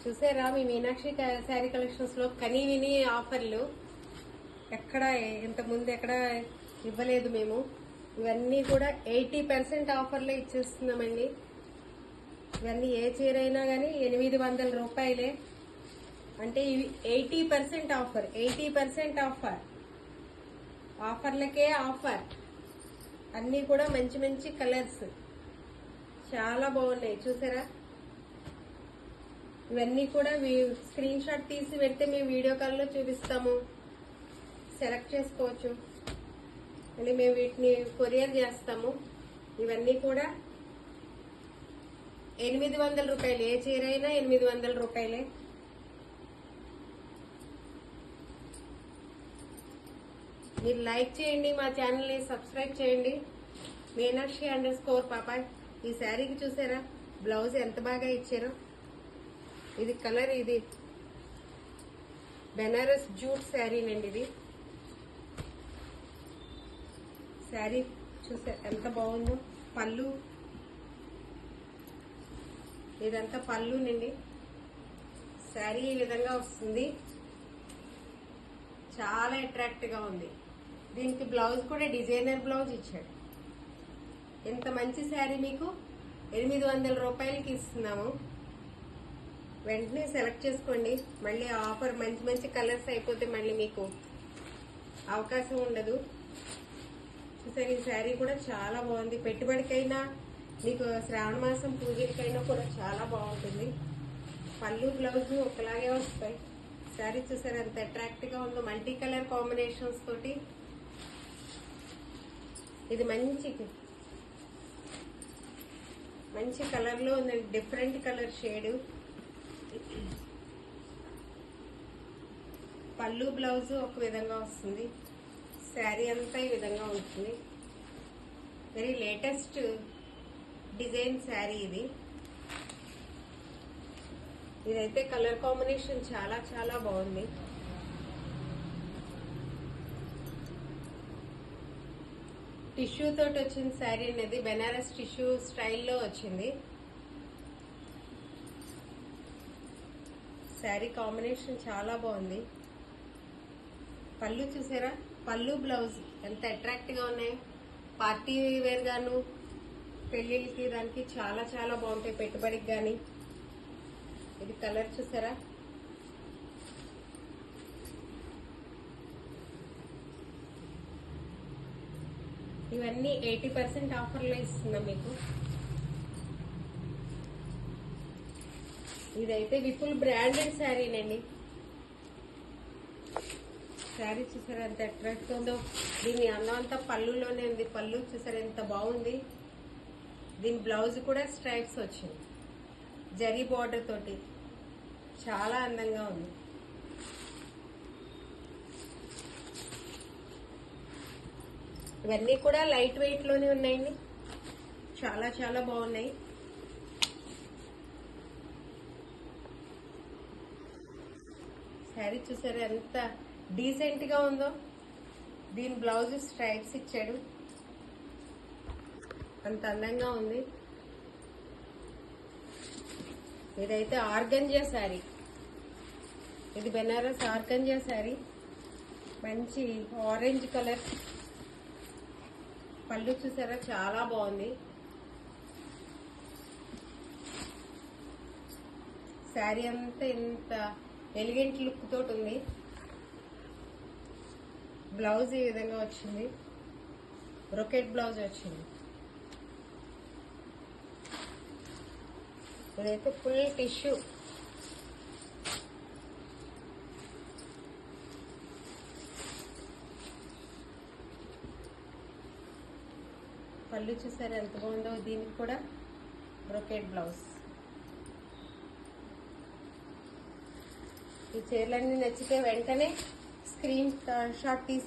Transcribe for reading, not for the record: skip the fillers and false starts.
చూసారా మీ మీనాక్షి శారీ కలెక్షన్స్ లో కనీ విని ఆఫర్లు ఎక్కడ ఇంతకుముందు ఎక్కడ ఇవ్వలేదు మేము. ఇవన్నీ కూడా 80% ఆఫర్లో ఇచ్చేస్తున్నామండి. ఇవన్నీ ఏ చీర అయినా కానీ 800 రూపాయలే. అంటే ఇవి 80% ఆఫర్, 80% ఆఫర్, ఆఫర్లకే ఆఫర్. అన్నీ కూడా మంచి మంచి కలర్స్ చాలా బాగున్నాయి చూసారా. ఇవన్నీ కూడా స్క్రీన్ షాట్ తీసి పెడితే మేము వీడియో కాల్లో చూపిస్తాము, సెలెక్ట్ చేసుకోవచ్చు. మళ్ళీ మేము వీటిని కొరియర్ చేస్తాము. ఇవన్నీ కూడా 800 రూపాయలు, ఏ చీర అయినా 800 రూపాయలే. మీరు లైక్ చేయండి, మా ఛానల్ని సబ్స్క్రైబ్ చేయండి. మీనాక్షి__ పాపాయ్. ఈ శారీకి చూసారా బ్లౌజ్ ఎంత బాగా ఇచ్చారో. ఇది కలర్, ఇది బెనారస్ జూట్ శారీనండి. ఇది శారీ చూసారు ఎంత బాగుందో. పళ్ళు, ఇదంతా పళ్ళునండి. శారీ ఈ విధంగా వస్తుంది, చాలా అట్రాక్ట్ గా ఉంది. దీనికి బ్లౌజ్ కూడా డిజైనర్ బ్లౌజ్ ఇచ్చాడు. ఇంత మంచి శారీ మీకు 800 రూపాయలకి ఇస్తున్నాము. వెంటనే సెలెక్ట్ చేసుకోండి. మళ్ళీ ఆఫర్ మంచి మంచి కలర్స్ అయిపోతే మళ్ళీ మీకు అవకాశం ఉండదు. చూసారు ఈ శారీ కూడా చాలా బాగుంది. పెట్టుబడికైనా మీకు శ్రావణ మాసం పూజలకైనా కూడా చాలా బాగుంటుంది. పళ్ళు బ్లౌజ్ ఒకలాగే వస్తాయి. శారీ చూసారు ఎంత అట్రాక్ట్ గా ఉందో, మల్టీ కలర్ కాంబినేషన్స్ తోటి. ఇది మంచి కలర్ లో ఉంది, డిఫరెంట్ కలర్ షేడ్. పళ్ళు బ్లౌజ్ ఒక విధంగా వస్తుంది, శారీ అంతా ఈ విధంగా ఉంటుంది. వెరీ లేటెస్ట్ డిజైన్ శారీ ఇది. ఇదైతే కలర్ కాంబినేషన్ చాలా చాలా బాగుంది. టిష్యూ తోటి వచ్చిన శారీ అనేది బెనారస్ టిష్యూ స్టైల్లో వచ్చింది. శారీ కాంబినేషన్ చాలా బాగుంది. పళ్ళు చూసారా, పళ్ళు బ్లౌజ్ ఎంత అట్రాక్ట్ గా ఉన్నాయి. పార్టీ వేర్ గాను, పెళ్లిళ్ళకి దానికి చాలా చాలా బాగుంటాయి, పెట్టుబడికి గాని. ఇది కలర్ చూసారా. ఇవన్నీ 80% ఆఫర్లో ఇస్తున్నాం మీకు. ఇదైతే విపుల్ బ్రాండెడ్ శారీనండి. శారీ చూసారా ఎంత అట్రాక్ట్ ఉందో. దీని అందం అంతా పళ్ళులోనే ఉంది. పళ్ళు చూసారా ఎంత బాగుంది. దీని బ్లౌజ్ కూడా స్ట్రైప్స్ వచ్చింది, జరీ బార్డర్ తోటి చాలా అందంగా ఉంది. ఇవన్నీ కూడా లైట్ వెయిట్ లోనే ఉన్నాయండి, చాలా చాలా బాగున్నాయి. శారీ చూసారా ఎంత డీసెంట్ గా ఉందో. దీని బ్లౌజ్ స్ట్రైప్స్ ఇచ్చాడు, అంత అందంగా ఉంది. ఇదైతే ఆర్గంజా శారీ. ఇది బెనారస్ ఆర్గంజా శారీ. మంచి ఆరెంజ్ కలర్. పళ్ళు చూసారా చాలా బాగుంది. శారీ అంతా ఇంత ఎలిగెంట్ లుక్ తోటి ఉంది. బ్లౌజ్ ఈ విధంగా వచ్చింది, బ్రొకెట్ బ్లౌజ్ వచ్చింది. ఇదైతే ఫుల్ టిష్యూ. పళ్ళు చూసారా ఎంత బాగుందో. దీనికి కూడా బ్రొకెట్ బ్లౌజ్. ఈ చీరలన్నీ నచ్చితే వెంటనే స్క్రీన్ షాట్ తీసి